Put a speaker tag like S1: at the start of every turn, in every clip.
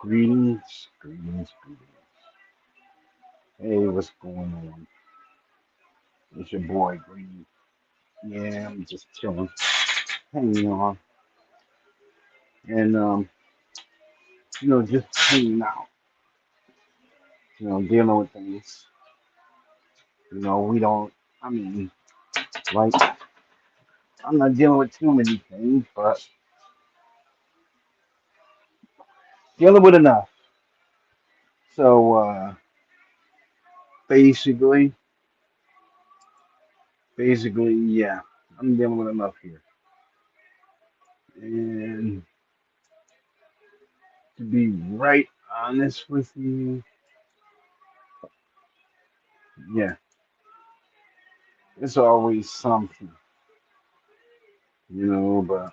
S1: Greetings, greetings, greetings. Hey, what's going on? It's your boy Green. Yeah, I'm just chilling, hanging on, and just hanging out. Dealing with things. We don't. I mean, like, I'm not dealing with too many things, but dealing with enough. So basically, yeah, I'm dealing with enough here. And to be right honest with you, yeah, it's always something, but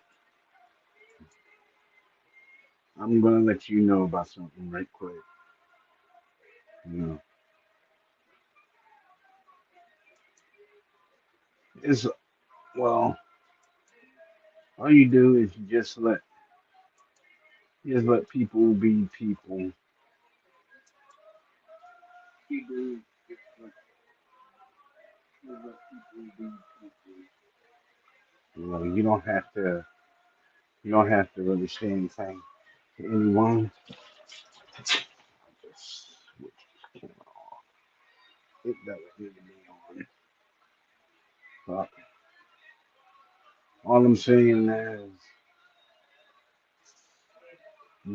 S1: I'm gonna let you know about something right quick. You know, it's well, all you do is you just let people be people. People just let people be people. You don't have to really say anything to anyone. Just switch this camera off. It doesn't need to be on. But all I'm saying is,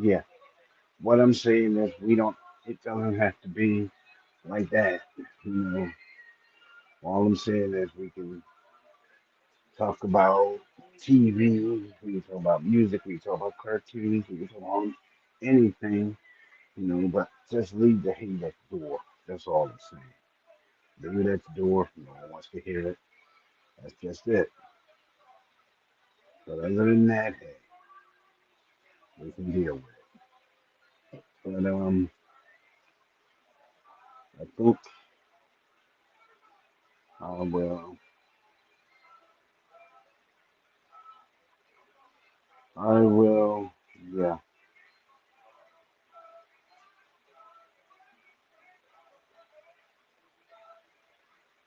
S1: yeah. What I'm saying is, we don't. It doesn't have to be like that. You know, all I'm saying is we can talk about TV, we can talk about music, we can talk about cartoons, we can talk about anything, but just leave the hate at the door. That's all I'm saying. Leave it at the door. No one wants to hear it. That's just it. But other than that, hey, we can deal with it. But I think I will. I will. Yeah,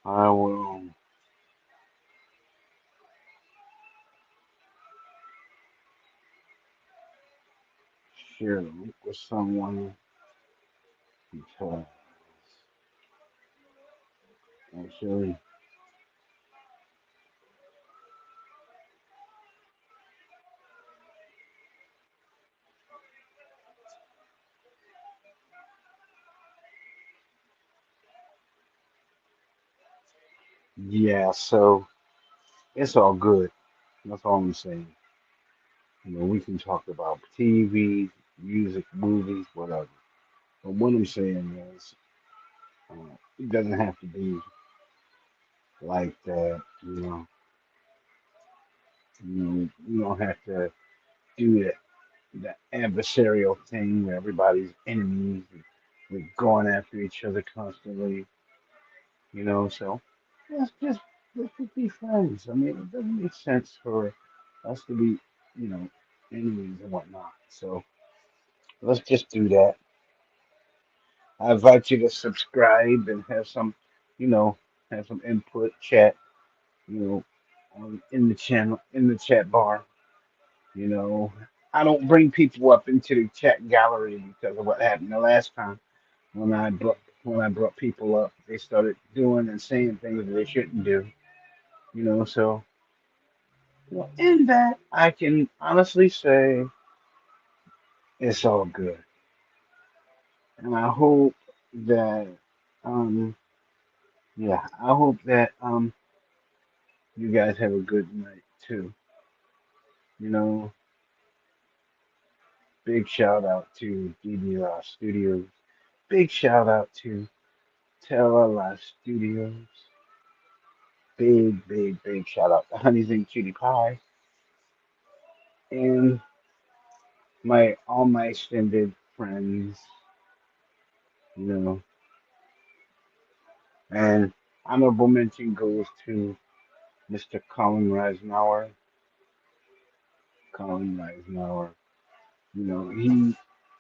S1: I will share the link with someone because actually, yeah. So it's all good. That's all I'm saying. We can talk about TV, music, movies, whatever. But what I'm saying is, it doesn't have to be like that. You don't have to do the adversarial thing where everybody's enemies and we're going after each other constantly. So let's just be friends. I mean, it doesn't make sense for us to be, you know, enemies and whatnot. So let's just do that. I invite you to subscribe and you know, have some input, chat, you know, in the channel, in the chat bar. You know, I don't bring people up into the chat gallery because of what happened the last time when I brought people up. They started doing and saying things that they shouldn't do. So in that I can honestly say it's all good, and I hope that um I hope that you guys have a good night too. You know, big shout out to DDR Studios. Big shout out to Terra Live Studios. Big, big, big shout out to Honey's and Cutie Pie and all my extended friends. You know, and honorable mention goes to Mr. Colin Risenour. Colin Risenour. You know, he.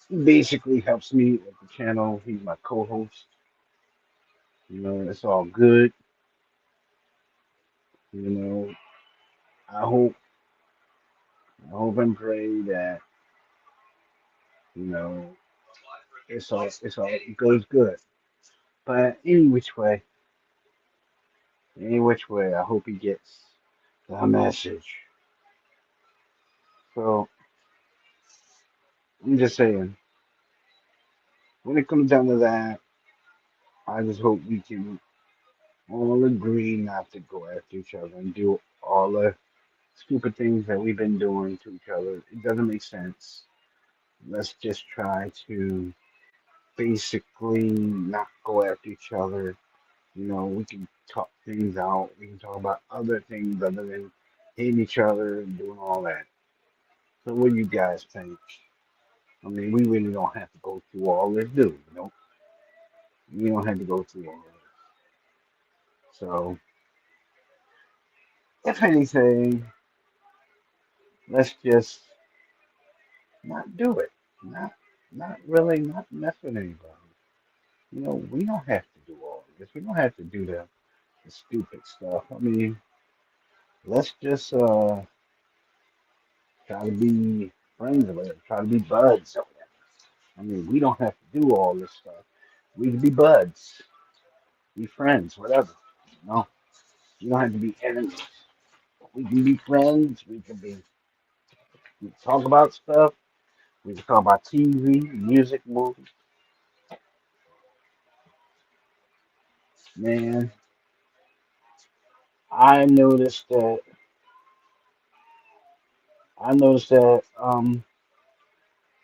S1: He basically helps me with the channel. He's my co-host. You know, it's all good. You know, I hope, I hope and pray that you know it's all goes good. But any which way, I hope he gets the message. So I'm just saying, when it comes down to that, I just hope we can all agree not to go after each other and do all the stupid things that we've been doing to each other. It doesn't make sense. Let's just try to basically not go after each other. You know, we can talk things out. We can talk about other things other than hating each other and doing all that. So, what do you guys think? I mean, we really don't have to go through all this, do we? No, we don't have to go through all this. So, if anything, let's just not do it. Not, not really, not mess with anybody. You know, we don't have to do all this. We don't have to do the stupid stuff. I mean, let's just try to be friends or whatever, try to be buds or whatever. I mean, we don't have to do all this stuff. We can be buds, be friends, whatever. You know, you don't have to be enemies. We can be friends. We can talk about stuff. We can talk about TV, music, movies. Man, I noticed that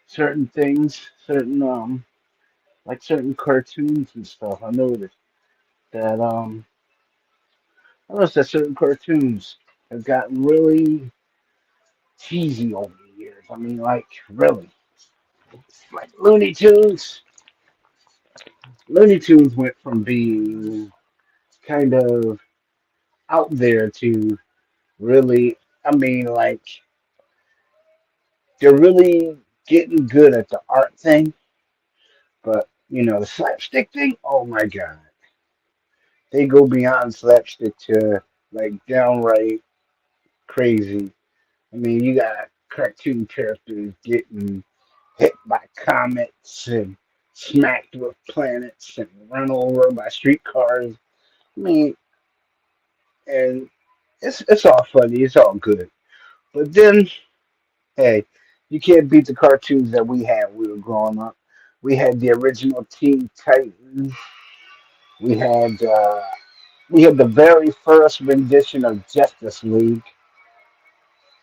S1: certain things, certain cartoons and stuff. That I noticed that certain cartoons have gotten really cheesy over the years. I mean, like really, like Looney Tunes went from being kind of out there to really. I mean, like they're really getting good at the art thing, but you know the slapstick thing. Oh my god, they go beyond slapstick to like downright crazy. I mean, you got cartoon characters getting hit by comets and smacked with planets and run over by streetcars. I mean, and it's all funny, it's all good. But then, hey, you can't beat the cartoons that we had when we were growing up. We had the original Teen Titans. We had uh, we had the very first rendition of Justice League,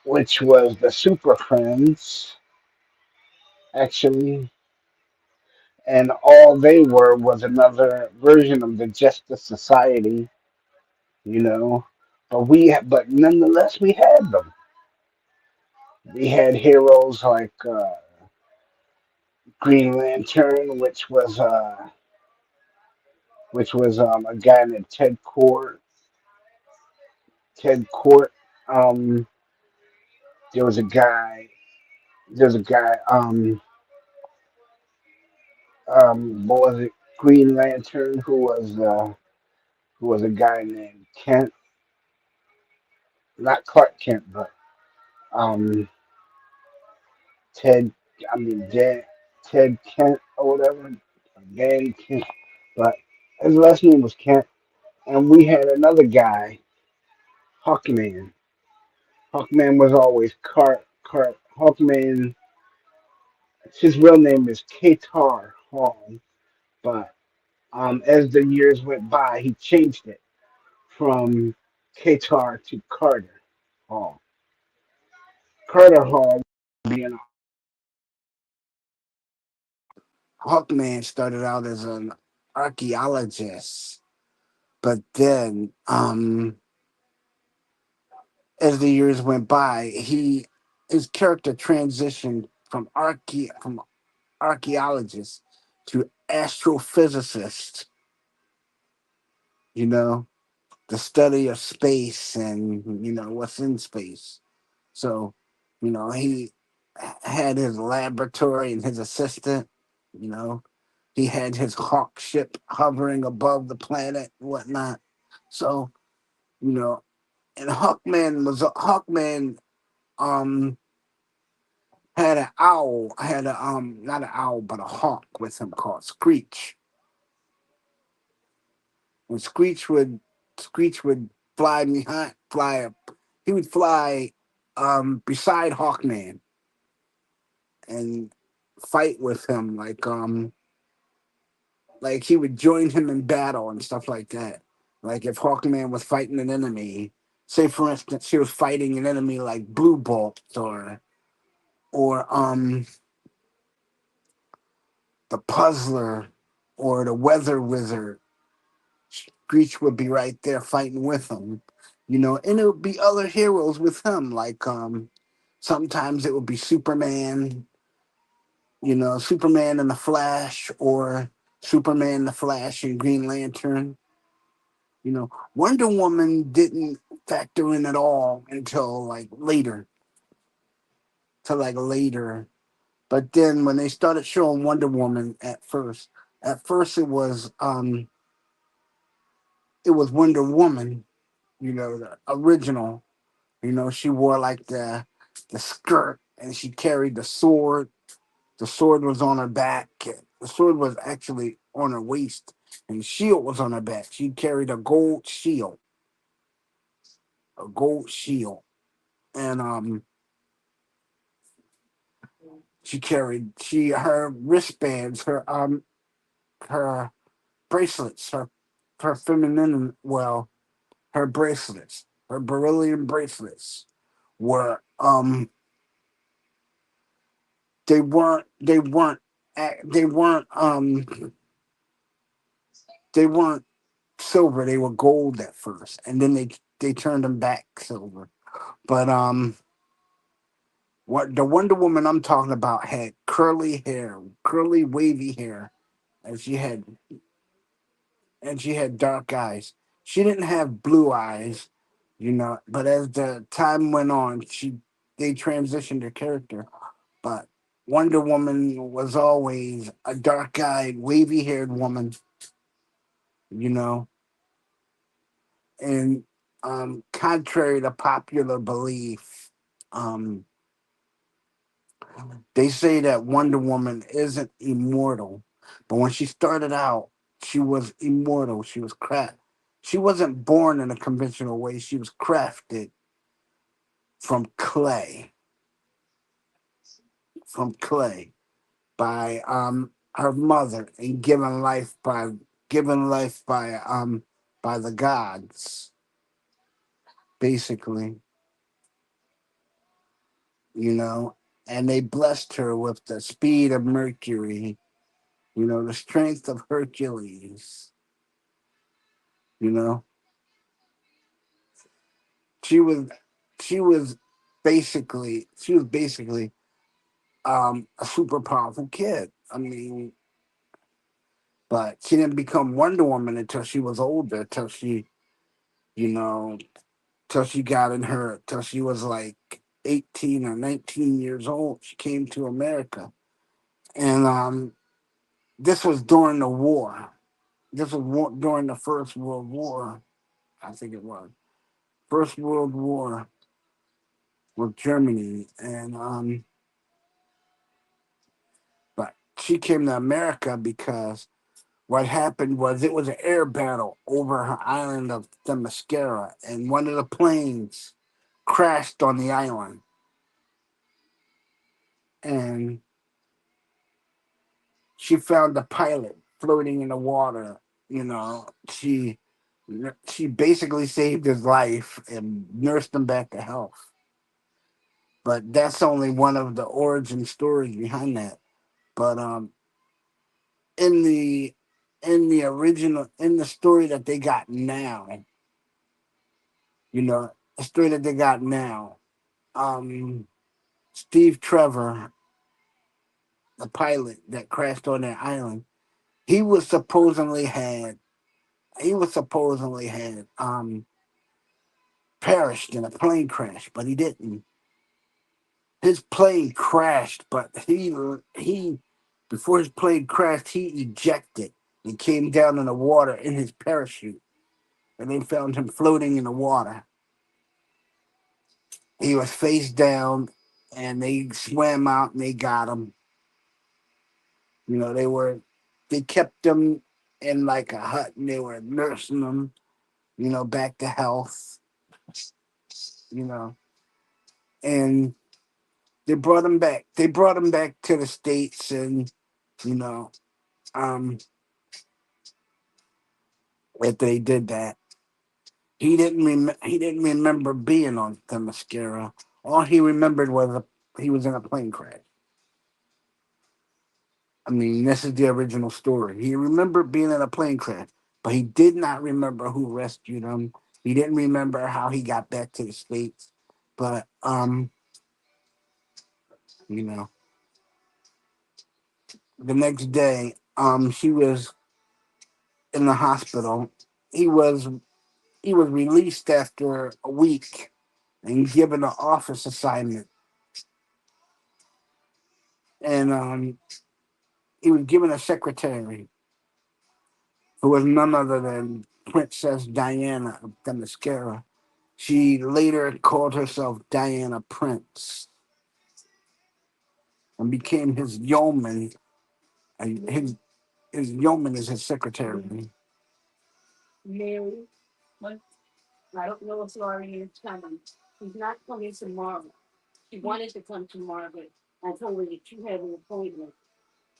S1: which was the Super Friends, actually, and all they were was another version of the Justice Society, you know. But nonetheless, we had them. We had heroes like Green Lantern, which was a guy named Ted Court. Ted Court. Um, there was a guy. There's a guy. What was it? Green Lantern, who was a guy named Kent, not Clark Kent, but um, Ted. I mean, Ted Kent or whatever. Dan Kent, but his last name was Kent. And we had another guy, Hawkman. Hawkman was always Cart. Hawkman. His real name is Katar Hall, but as the years went by, he changed it from Katar to Carter Hall. Carter Hall being Hawkman started out as an archaeologist, but then as the years went by, he his character transitioned from archaeologist to astrophysicist. You know, the study of space and what's in space. So, he.
S2: had his laboratory and his assistant. You know, he had his hawk ship hovering above the planet and whatnot. So you know, and Hawkman. Um, had an owl. Had a not an owl, but a hawk with him called Screech. And Screech would fly behind, fly up. He would fly beside Hawkman and fight with him, like he would join him in battle and stuff like that. Like if Hawkman was fighting an enemy, say for instance he was fighting an enemy like Blue Bolt or the Puzzler or the Weather Wizard, Screech would be right there fighting with him. And it would be other heroes with him, like sometimes it would be Superman, Superman and the Flash, or Superman, the Flash, and Green Lantern. Wonder Woman didn't factor in at all until later. But then when they started showing Wonder Woman at first it was Wonder Woman, the original. She wore like the skirt and she carried the sword. The sword was on her back. The sword was actually on her waist, and the shield was on her back. She carried a gold shield, and her wristbands, her bracelets, her feminine, well, her bracelets, her beryllium bracelets were they weren't they weren't silver. They were gold at first, and then they turned them back silver. But what the Wonder Woman I'm talking about had curly hair, curly wavy hair, and she had dark eyes. She didn't have blue eyes, but as the time went on, they transitioned her character. But Wonder Woman was always a dark-eyed, wavy-haired woman, you know, and contrary to popular belief, um, they say that Wonder Woman isn't immortal, but when she started out, she was immortal. She was craft. She wasn't born in a conventional way. She was crafted from clay, by her mother, and given life by the gods, basically, you know, and they blessed her with the speed of Mercury, the strength of Hercules, you know. She was she was basically a super powerful kid. I mean, but she didn't become Wonder Woman until she was older, you know, till she was like 18 or 19 years old. She came to America. And this was during the war. This was during the First World War, I think it was. First World War with Germany. And but she came to America because what happened was it was an air battle over her island of Themyscira, and one of the planes crashed on the island, and she found the pilot floating in the water. She basically saved his life and nursed him back to health. But that's only one of the origin stories behind that. But in the in the story that they got now, the story that they got now, um, Steve Trevor, the pilot that crashed on that island, he was supposedly had perished in a plane crash, but he didn't. his plane crashed, but he before his plane crashed, he ejected and came down in the water in his parachute, and they found him floating in the water. He was face down, and they swam out and they got him. You know, they kept him in like a hut, and they were nursing him, back to health. You know, and they brought him back. They brought him back to the states, and you know, um, after they did that, he didn't remember being on Themyscira. All he remembered was he was in a plane crash. I mean, this is the original story. He remembered being in a plane crash, but he did not remember who rescued him. He didn't remember how he got back to the states. But you know, the next day, he was in the hospital. He was he was released after a week and given an office assignment, and he was given a secretary who was none other than Princess Diana of Themyscira. She later called herself Diana Prince and became his yeoman. His yeoman is his secretary. Mary, what? I don't know if Laurie is coming. She's not coming tomorrow. She wanted to come tomorrow, but I told her that you had an appointment.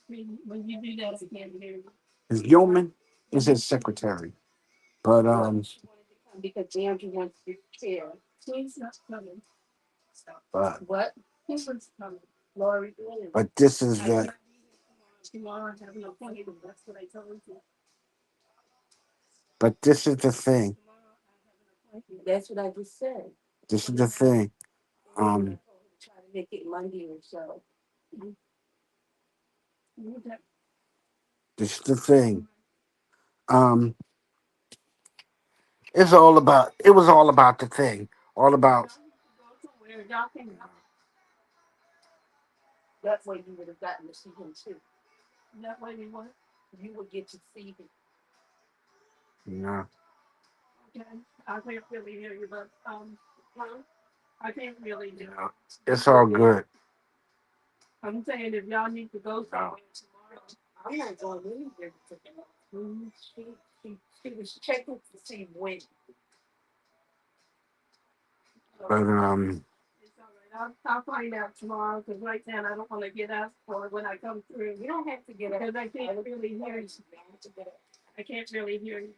S2: When you do that again, Mary. His yeoman is his secretary. But she wanted to come because Andrew wants to chair. He's not coming. But what? He was coming. Laurie is. But this is the. Tomorrow I have an appointment. That's what I told you. But this is the thing. That's what I just said. This is the thing. Um, try to make it Monday or so. This is the thing. Um, it was all about the thing. All about that way you would have gotten to see him too. That way you would get to see him. No. Okay. I can't really hear you, but huh? I can't really hear you. It's all good. I'm saying if y'all need to go somewhere tomorrow, I'm not going anywhere today. She, she was checking to see when. But it's all right. I'll find out tomorrow because right now I don't want to get asked for it when I come through. You don't have to get up because I can't really hear you. I can't really hear you.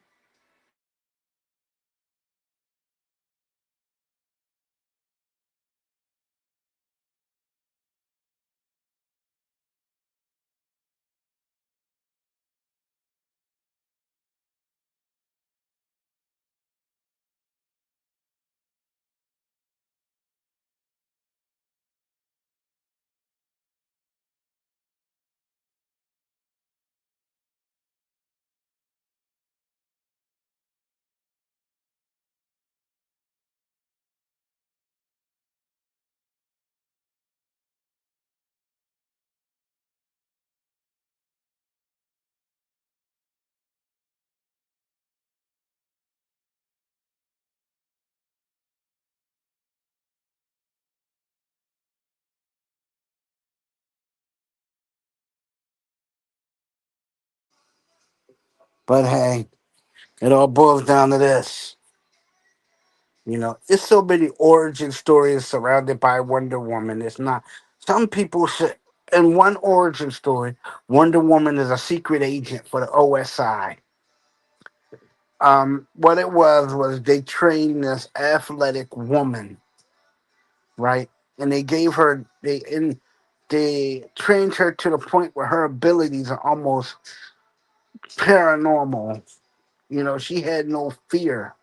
S2: But hey, it all boils down to this. It's so many origin stories surrounded by Wonder Woman. It's not. Some people say in one origin story, Wonder Woman is a secret agent for the OSI. What it was they trained this athletic woman, right? And they trained her to the point where her abilities are almost paranormal. She had no fear.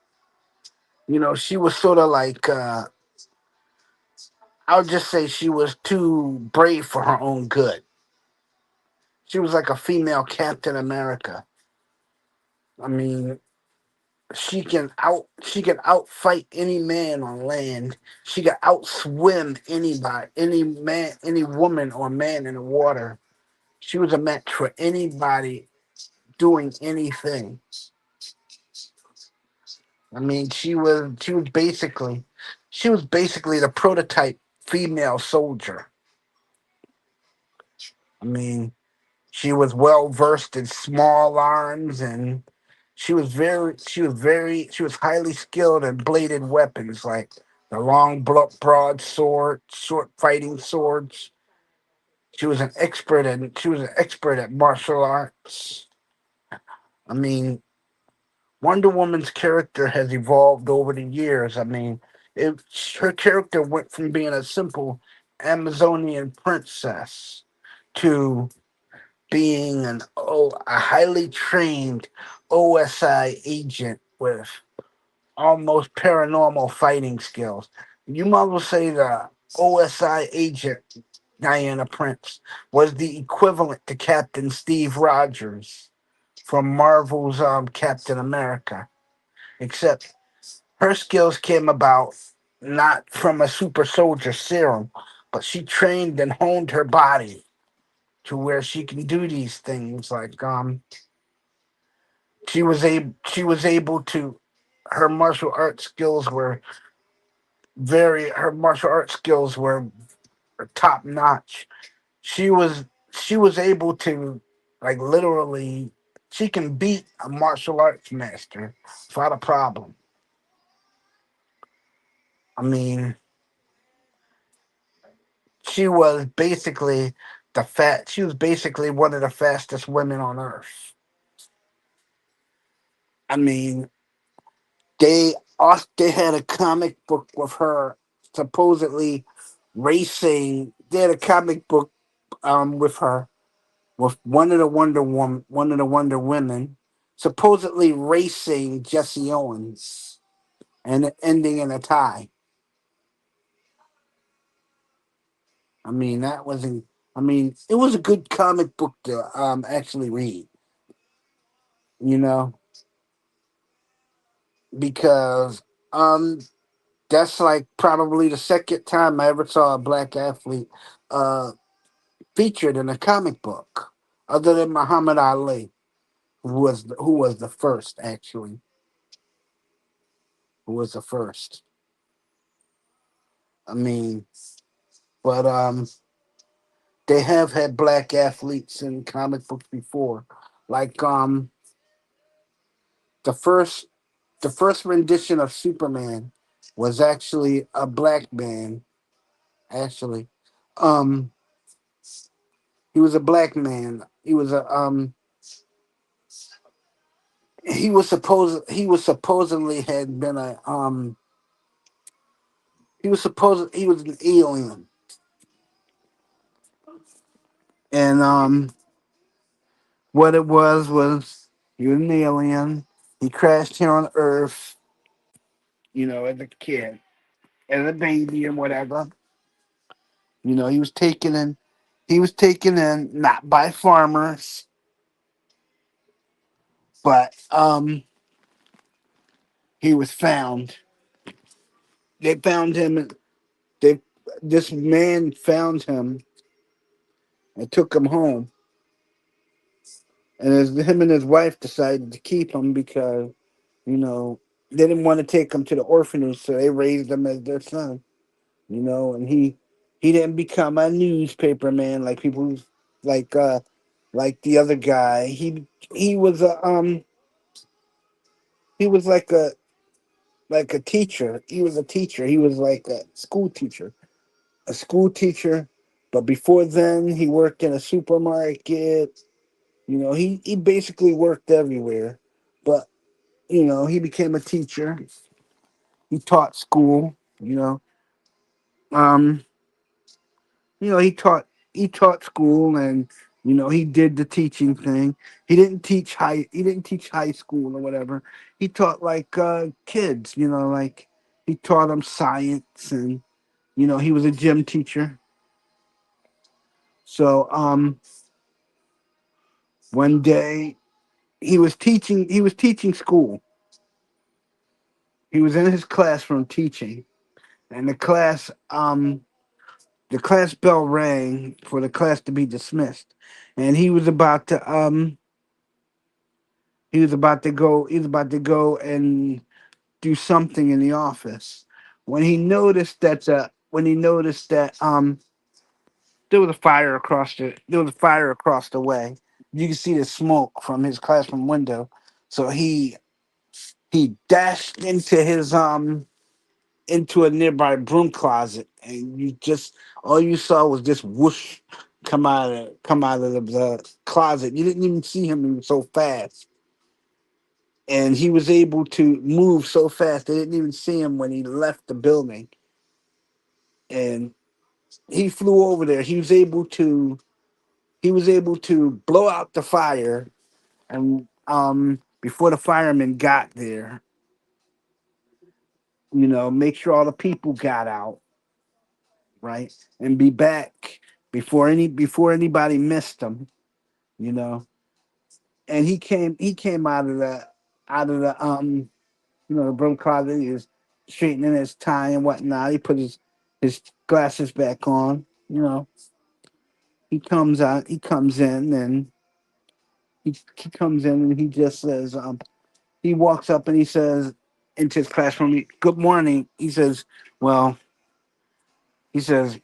S2: She was sort of like I would just say she was too brave for her own good. She was like a female Captain America. I mean, she can outfight any man on land. She can outswim anybody, any man, any woman or man in the water. She was a match for anybody doing anything. I mean, she was basically the prototype female soldier. I mean, she was well versed in small arms, and she was highly skilled in bladed weapons like the long broadsword, short fighting swords. She was an expert at martial arts. I mean, Wonder Woman's character has evolved over the years. I mean, it, her character went from being a simple Amazonian princess to being a highly trained OSI agent with almost paranormal fighting skills. You might as well say the OSI agent Diana Prince was the equivalent to Captain Steve Rogers from Marvel's Captain America, except her skills came about not from a super soldier serum, but she trained and honed her body to where she can do these things. Like she was able to. Her martial arts skills were her martial arts skills were top notch. She was able to, like, literally, she can beat a martial arts master without a problem. I mean, she was basically she was basically one of the fastest women on earth. I mean, they had a comic book with her supposedly racing. They had a comic book with her with one of the Wonder Women supposedly racing Jesse Owens and ending in a tie. I mean, I mean, it was a good comic book to actually read. You know, because that's like probably the second time I ever saw a black athlete uh featured in a comic book, other than Muhammad Ali, who was the first actually, who was the first. I mean, but they have had black athletes in comic books before, like the first the first rendition of Superman was actually a black man. Actually, um, he was a black man. He was supposedly had been a he was an alien, and what it was he was an alien. He crashed here on Earth, as a kid, as a baby and whatever. He was taken in. He was taken in not by farmers, but he was found. They found him. They This man found him and took him home. And him and his wife decided to keep him because you know they didn't want to take him to the orphanage, so they raised him as their son. And he didn't become a newspaper man like people like like the other guy. He was a he was like a teacher. He was a teacher. He was like a school teacher. A school teacher. But before then he worked in a supermarket. He basically worked everywhere. But he became a teacher. He taught school, Um he taught school, and he did the teaching thing. He didn't teach high school or whatever. He taught like kids, like he taught them science, and he was a gym teacher. So one day he was teaching school, He was in his classroom teaching, and the class bell rang for the class to be dismissed, and he was about to go and do something in the office when he noticed that there was a fire across the way. You can see the smoke from his classroom window. So he dashed into a nearby broom closet, and all you saw was this whoosh come out of the closet. You didn't even see him. He was so fast, and he was able to move so fast they didn't even see him when he left the building. And he flew over there. He was able to blow out the fire, and before the firemen got there, make sure all the people got out, right, and be back before anybody missed him, you know. And he came out of the broom closet. He was straightening his tie and whatnot. He put his glasses back on. He comes in, and he comes in, and he just says, he walks up and he says into his classroom, "Good morning." He says, "Well," he says,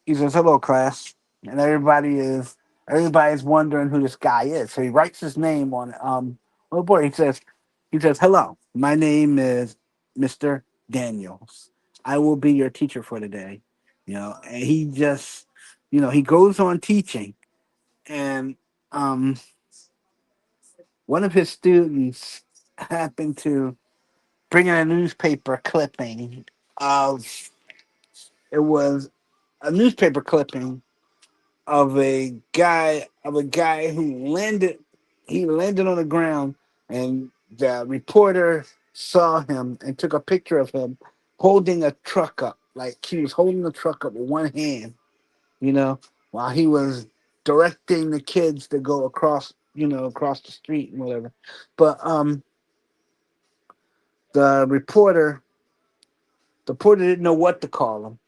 S2: "Hello, class," and everybody's wondering who this guy is. So he writes his name on the board. He says, "Hello, my name is Mister Daniels. I will be your teacher for today." And he goes on teaching, and um, one of his students happened to bring in a newspaper clipping of it was a newspaper clipping of a guy who landed on the ground, and the reporter saw him and took a picture of him holding a truck up, like he was holding the truck up with one hand, you know while he was directing the kids to go across the street and whatever. But the reporter didn't know what to call him,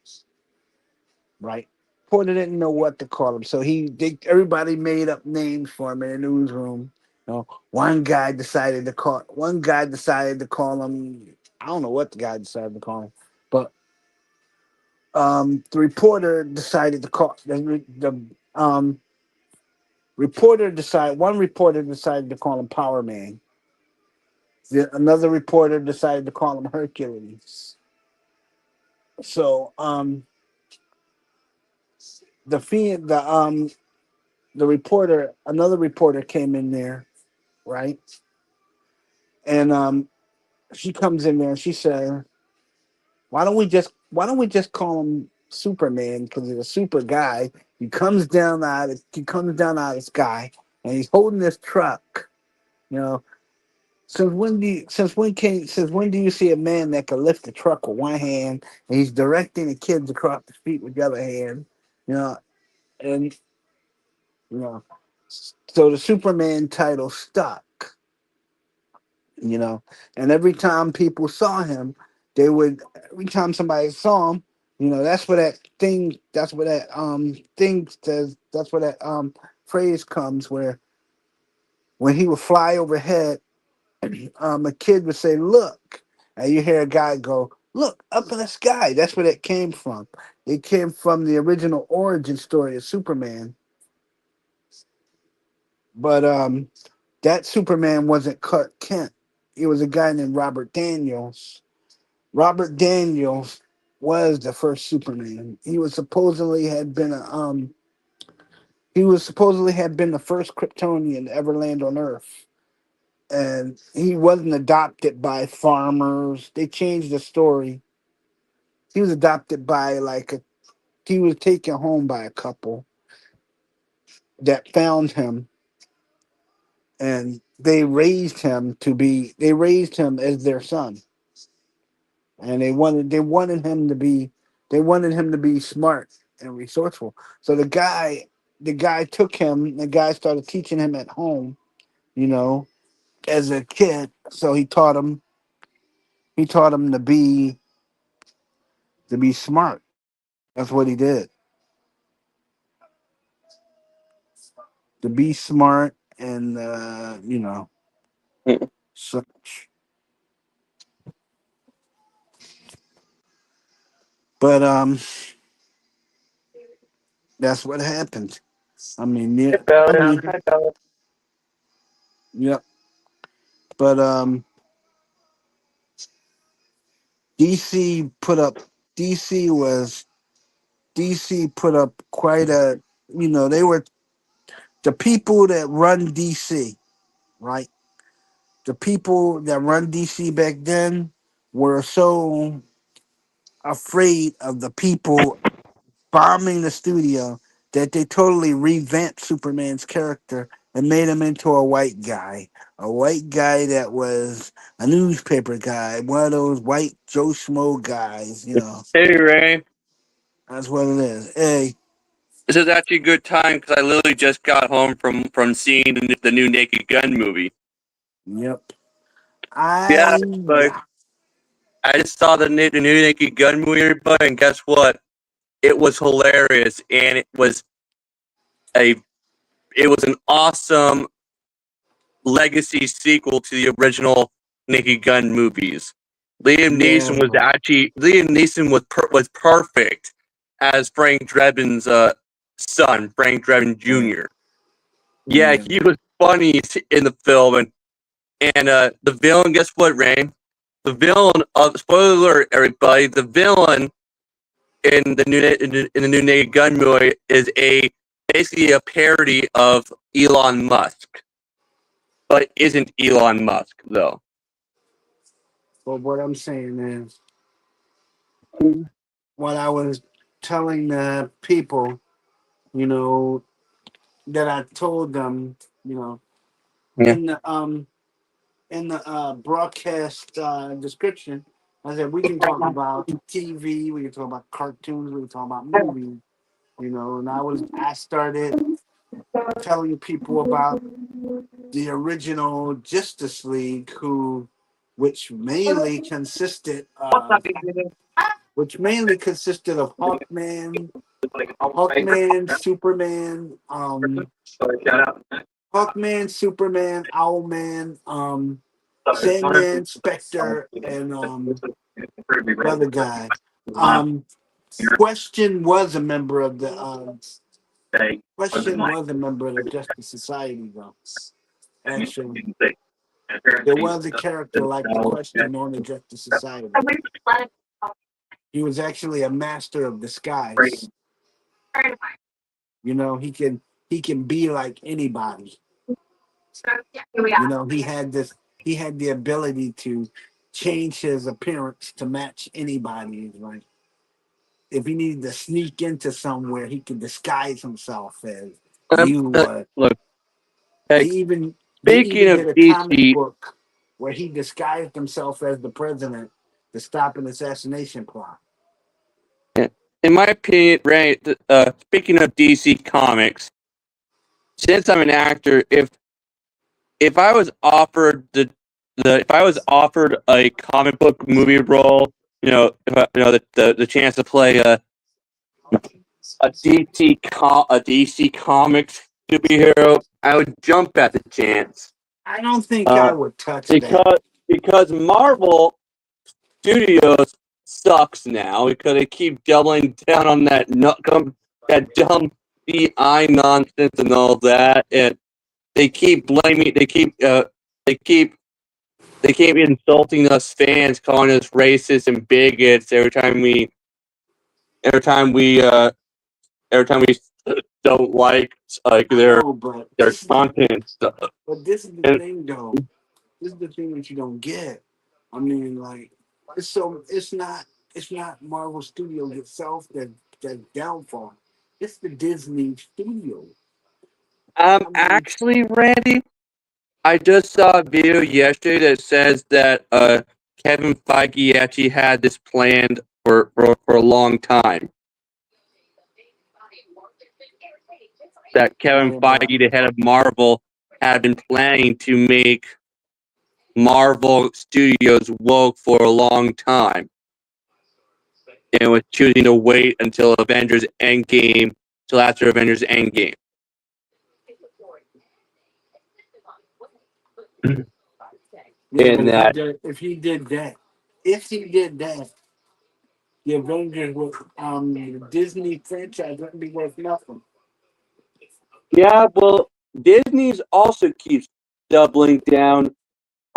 S2: right? Porter didn't know what to call him, so everybody made up names for him in the newsroom. One guy decided to call him. I don't know what the guy decided to call him, but the reporter decided to call the reporter decided one reporter decided to call him Power Man. Another reporter decided to call him Hercules. So the fee the reporter another reporter came in there, right? And she comes in there and she said, "Why don't we just call him Superman, because he's a super guy. He comes down out of the sky, and he's holding this truck. You know, since when do you see a man that can lift a truck with one hand, and he's directing the kids across the street with the other hand? You know, and you know, so the Superman title stuck. you know. And every time people saw him, every time somebody saw him, that's where that phrase comes, where when he would fly overhead, a kid would say, "Look," and you hear a guy go, "Look up in the sky." That's where that came from. It came from the original origin story of Superman. But that Superman wasn't Clark Kent. It was a guy named Robert Daniels. Robert Daniels was the first Superman. He was supposedly had been the first Kryptonian to ever land on Earth. And he wasn't adopted by farmers. They changed the story. He was adopted by he was taken home by a couple that found him, and they raised him as their son. And they wanted him to be smart and resourceful. So the guy started teaching him at home, you know, as a kid. So he taught him He taught him to be smart. That's what he did. To be smart and such. But that's what happened. I mean, yeah, I mean, yep. But DC put up. DC was DC put up quite a. They were the people that run DC, right? The people that run DC back then were so afraid of the people bombing the studio that they totally revamped Superman's character and made him into a white guy that was a newspaper guy, one of those white Joe Schmo guys.
S3: Hey Ray,
S2: That's what it is. Hey,
S3: this is actually a good time because I literally just got home from seeing the new Naked Gun movie.
S2: yep.
S3: Yeah,
S2: I
S3: but I just saw the new Naked Gun movie, but and guess what? It was hilarious, and a it was an awesome legacy sequel to the original Naked Gun movies.
S2: yeah,
S3: Liam Neeson was perfect as Frank Drebin's son, Frank Drebin
S2: yeah,
S3: Jr. Yeah,
S2: yeah.
S3: he was funny in the film, and the villain. Guess what, Rain? The villain of spoiler alert, everybody. The villain in the new Naked Gun movie is basically a parody of Elon Musk, but isn't Elon Musk though.
S2: But what I'm saying is, what I was telling the people, you know, that I told them, you know,
S3: Yeah.
S2: in the broadcast description, I said we can talk about TV, we can talk about cartoons, we can talk about movies, and I started telling people about the original Justice League, which mainly consisted of Hawkman, Superman, Owlman, Sandman, Spectre, and the other guy. Um, Question was a member of the Justice Society, though. Actually, there was a character like the Question on the Justice Society. He was actually a master of disguise. He can be like anybody. He had the ability to change his appearance to match anybody. Like if he needed to sneak into somewhere, he could disguise himself as you.
S3: Look,
S2: They
S3: hey,
S2: even they
S3: speaking
S2: even
S3: of
S2: did a comic
S3: DC,
S2: book where he disguised himself as the president to stop an assassination plot.
S3: in my opinion, Ray, speaking of DC Comics, since I'm an actor, if I was offered if I was offered a comic book movie role, the chance to play a DC Comics superhero, I would jump at the chance.
S2: I don't think I would touch that.
S3: Because Marvel Studios sucks now because they keep doubling down on that dumb CI nonsense and all that, and they keep blaming they keep insulting us fans, calling us racist and bigots every time we every time we don't like
S2: I
S3: their
S2: know, but
S3: their content stuff.
S2: this is the
S3: And
S2: thing, though. This is the thing that you don't get. I mean, like, it's not Marvel Studios itself that downfall. It's the Disney studio. I mean,
S3: actually, Randy, I just saw a video yesterday that says that Kevin Feige actually had this planned for a long time. That Kevin
S2: yeah, but
S3: Feige, the head of Marvel, had been planning to make Marvel Studios woke for a long time and was choosing to wait until Avengers Endgame, till after Avengers Endgame.
S2: Yeah,
S3: In
S2: but
S3: that,
S2: if he did that, the Avengers would the Disney franchise wouldn't be worth nothing.
S3: yeah, well, Disney's also keeps doubling down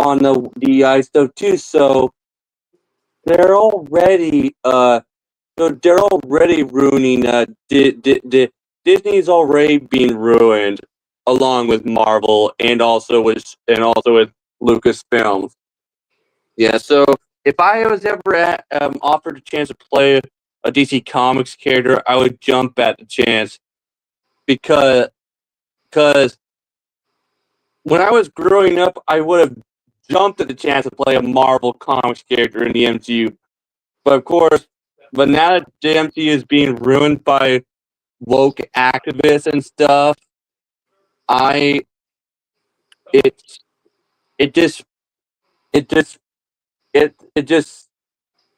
S3: on the stuff too, so they're already ruining Disney's already being ruined along with Marvel and also with Lucasfilms. Yeah, so if I was ever offered a chance to play a DC Comics character, I would jump at the chance because when I was growing up, I would have jumped at the chance to play a Marvel Comics character in the MCU. But of course, now that the MCU is being ruined by woke activists and stuff, I it it just it just it just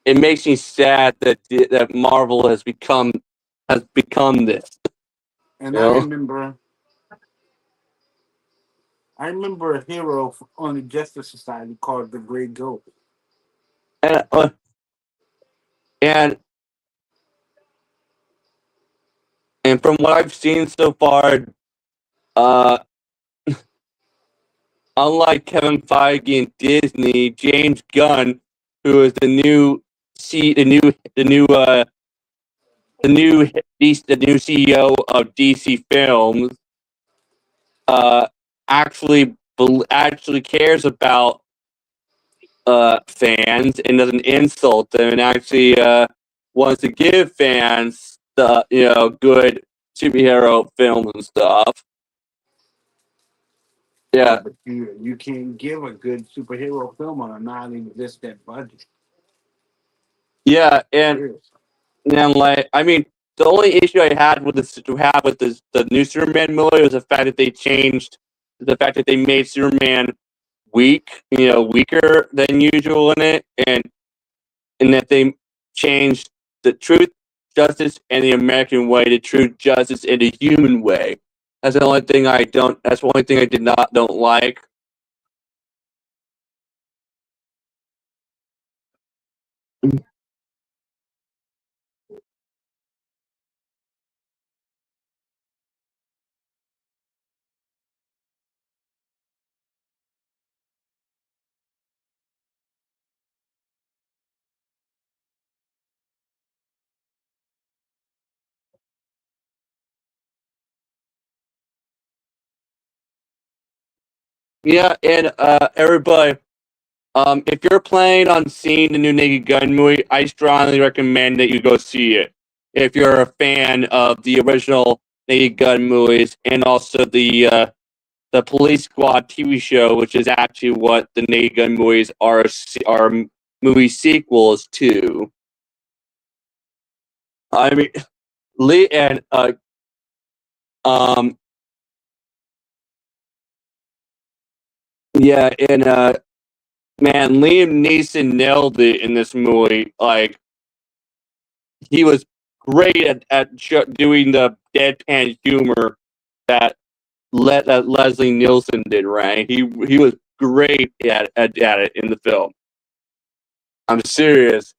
S3: it makes me sad that Marvel has become this.
S2: And
S3: You
S2: I
S3: know?
S2: remember a hero on the Justice Society called the Grey Ghost.
S3: And and and from what I've seen so far, uh, unlike Kevin Feige and Disney, James Gunn, who is the new CEO of DC Films, actually cares about fans and doesn't insult them, and actually wants to give fans the good superhero films and stuff. Yeah,
S2: But you can't give a good superhero film on a non-existent budget.
S3: yeah, and like I mean, the only issue I had with the new Superman movie was the fact that they made Superman weaker than usual in it, and that they changed the truth, justice, and the American way to truth, justice, and the human way. That's the only thing I don't. That's the only thing I don't like. Yeah, and everybody, if you're planning on seeing the new Naked Gun movie, I strongly recommend that you go see it. If you're a fan of the original Naked Gun movies and also the Police Squad TV show, which is actually what the Naked Gun movies are movie sequels to. I mean, Lee and yeah, and man, Liam Neeson nailed it in this movie. Like, he was great at doing the deadpan humor that Leslie Nielsen did. Right, he was great at it in the film. I'm serious.